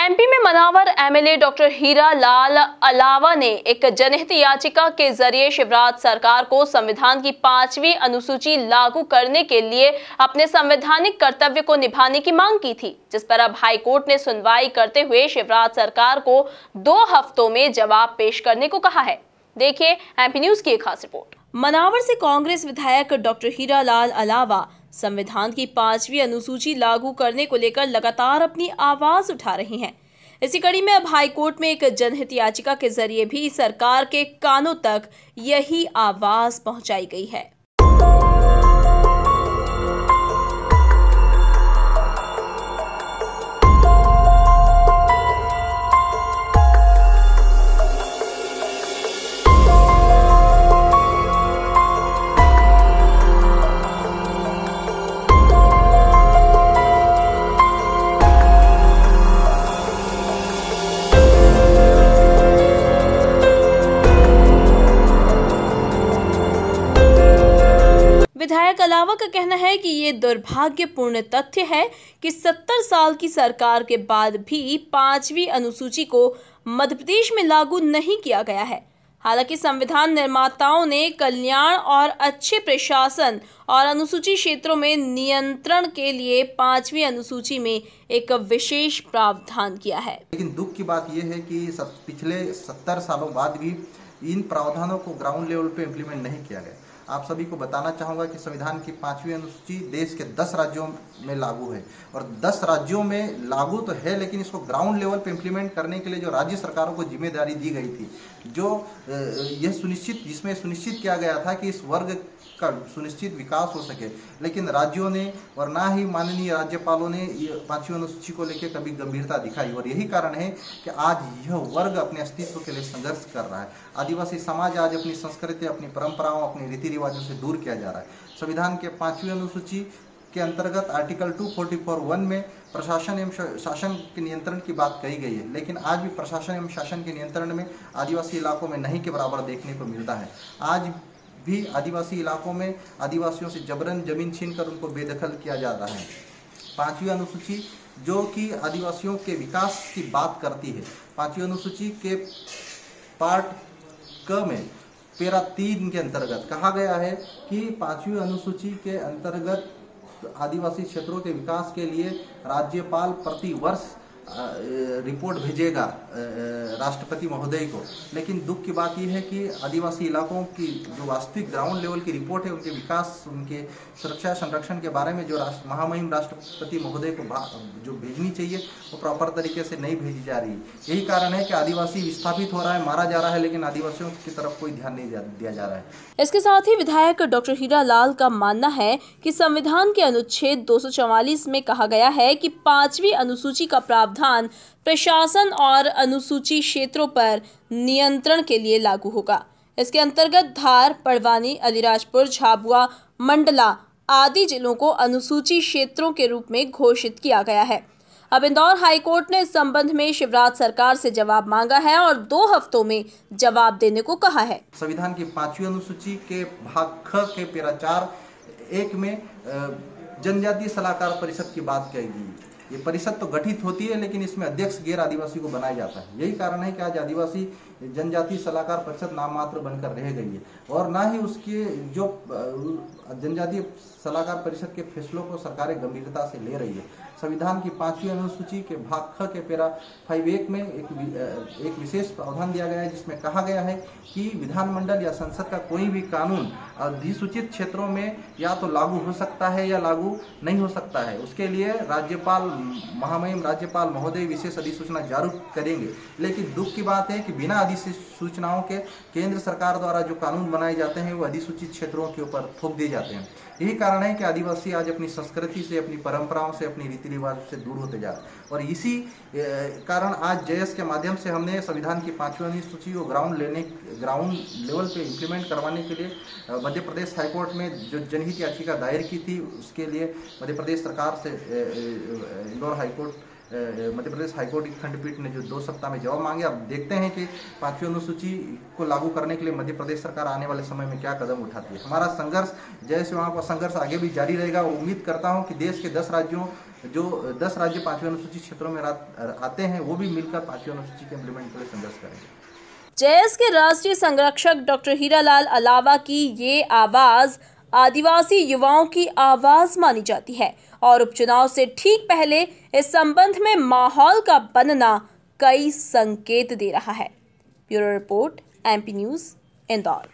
MP में Manawar MLA doctor Hira Lal अलावा ने एक जनहित याचिका के जरिए शिवराज सरकार को संविधान की 5वीं अनुसूची लागू करने के लिए अपने संवैधानिक कर्तव्य को निभाने की मांग की थी, जिस पर अब हाईकोर्ट ने सुनवाई करते हुए शिवराज सरकार को 2 हफ्तों में जवाब पेश करने को कहा है। देखिए एमपी न्यूज की एक खास रिपोर्ट। मनावर से कांग्रेस विधायक डॉक्टर हीरा लाल अलावा संविधान की 5वीं अनुसूची लागू करने को लेकर लगातार अपनी आवाज उठा रही हैं। इसी कड़ी में अब हाईकोर्ट में एक जनहित याचिका के जरिए भी सरकार के कानों तक यही आवाज पहुंचाई गई है। विधायक अलावा का कहना है कि ये दुर्भाग्यपूर्ण तथ्य है कि 70 साल की सरकार के बाद भी 5वीं अनुसूची को मध्य प्रदेश में लागू नहीं किया गया है। हालांकि संविधान निर्माताओं ने कल्याण और अच्छे प्रशासन और अनुसूची क्षेत्रों में नियंत्रण के लिए 5वीं अनुसूची में एक विशेष प्रावधान किया है। लेकिन दुख की बात यह है कि पिछले 70 सालों बाद भी इन प्रावधानों को ग्राउंड लेवल पे इम्प्लीमेंट नहीं किया गया। आप सभी को बताना चाहूँगा कि संविधान की 5वीं अनुसूची देश के 10 राज्यों में लागू है और 10 राज्यों में लागू तो है, लेकिन इसको ग्राउंड लेवल पे इम्प्लीमेंट करने के लिए जो राज्य सरकारों को जिम्मेदारी दी गई थी, जो जिसमें सुनिश्चित किया गया था कि इस वर्ग का सुनिश्चित विकास हो सके, लेकिन राज्यों ने और ना ही माननीय राज्यपालों ने 5वीं अनुसूची को लेकर कभी गंभीरता दिखाई। और यही कारण है कि आज यह वर्ग अपने अस्तित्व के लिए संघर्ष कर रहा है। आदिवासी समाज आज अपनी संस्कृति, अपनी परंपराओं, अपने रीति रिवाजों से दूर किया जा रहा है। संविधान के 5वीं अनुसूची के अंतर्गत आर्टिकल 244(1) में प्रशासन एवं शासन के नियंत्रण की बात कही गई है, लेकिन आज भी प्रशासन एवं शासन के नियंत्रण में आदिवासी इलाकों में नहीं के बराबर देखने को मिलता है। आज भी आदिवासी इलाकों में आदिवासियों से जबरन जमीन छीनकर उनको बेदखल किया जा रहा है। 5वीं अनुसूची जो कि आदिवासियों के विकास की बात करती है, 5वीं अनुसूची के पार्ट क में पैरा 3 के अंतर्गत कहा गया है कि 5वीं अनुसूची के अंतर्गत आदिवासी क्षेत्रों के विकास के लिए राज्यपाल प्रति वर्ष रिपोर्ट भेजेगा राष्ट्रपति महोदय को। लेकिन दुख की बात यह है कि आदिवासी इलाकों की जो वास्तविक ग्राउंड लेवल की रिपोर्ट है, उनके विकास, उनके सुरक्षा संरक्षण के बारे में जो महामहिम राष्ट्रपति महोदय को जो भेजनी चाहिए वो प्रॉपर तरीके से नहीं भेजी जा रही। यही कारण है कि आदिवासी विस्थापित हो रहा है, मारा जा रहा है, लेकिन आदिवासियों की तरफ कोई ध्यान नहीं दिया जा रहा है। इसके साथ ही विधायक डॉक्टर हीरा लाल का मानना है कि संविधान के अनुच्छेद 244 में कहा गया है कि 5वीं अनुसूची का प्रावधान प्रशासन और अनुसूची क्षेत्रों पर नियंत्रण के लिए लागू होगा। इसके अंतर्गत धार, परवानी, अलीराजपुर, झाबुआ, मंडला आदि जिलों को अनुसूची क्षेत्रों के रूप में घोषित किया गया है। अब इंदौर हाईकोर्ट ने इस संबंध में शिवराज सरकार से जवाब मांगा है और 2 हफ्तों में जवाब देने को कहा है। संविधान की 5वीं अनुसूची के भाग ख के पैरा 4(1) में जनजातीय सलाहकार परिषद की बात कही गई। ये परिषद तो गठित होती है, लेकिन इसमें अध्यक्ष गैर आदिवासी को बनाया जाता है। यही कारण है कि आज आदिवासी जनजातीय सलाहकार परिषद नाम मात्र बनकर रह गई है और ना ही उसके जो जनजातीय सलाहकार परिषद के फैसलों को सरकारें गंभीरता से ले रही है। संविधान की 5वीं अनुसूची के भाग ख के पैरा 5(1) में एक विशेष प्रावधान दिया गया है, जिसमें कहा गया है कि विधानमंडल या संसद का कोई भी कानून अधिसूचित क्षेत्रों में या तो लागू हो सकता है या लागू नहीं हो सकता है। उसके लिए राज्यपाल, महामहिम राज्यपाल महोदय विशेष अधिसूचना जारी करेंगे। लेकिन दुख की बात है कि बिना अधिसूचनाओं के केंद्र सरकार द्वारा जो कानून बनाए जाते हैं वो अधिसूचित क्षेत्रों के ऊपर थोप दिए जाते हैं। यही कारण है कि आदिवासी आज अपनी संस्कृति से, अपनी परंपराओं से, अपनी रीति रिवाज से दूर होते जा रहे हैं और इसी कारण आज जेएस के माध्यम से हमने संविधान की 5वीं अनुसूची को ग्राउंड लेवल पे इम्प्लीमेंट करवाने के लिए मध्य प्रदेश हाईकोर्ट में जो जनहित याचिका दायर की थी, उसके लिए मध्य प्रदेश सरकार से इंदौर हाईकोर्ट मध्य प्रदेश हाईकोर्ट की खंडपीठ ने जो 2 सप्ताह में जवाब मांगे। अब देखते हैं कि 5वीं अनुसूची को लागू करने के लिए मध्य प्रदेश सरकार आने वाले समय में क्या कदम उठाती है। हमारा संघर्ष, जय सेवाओं का संघर्ष आगे भी जारी रहेगा। उम्मीद करता हूं कि देश के 10 राज्यों जो 10 राज्य 5वीं अनुसूची क्षेत्रों में आते हैं वो भी मिलकर 5वीं अनुसूची के इम्प्लीमेंट के लिए संघर्ष करेंगे। जेएस के राष्ट्रीय संरक्षक डॉक्टर हीरालाल अलावा की ये आवाज आदिवासी युवाओं की आवाज मानी जाती है और उपचुनाव से ठीक पहले इस संबंध में माहौल का बनना कई संकेत दे रहा है। Bureau report, MP news, Indore.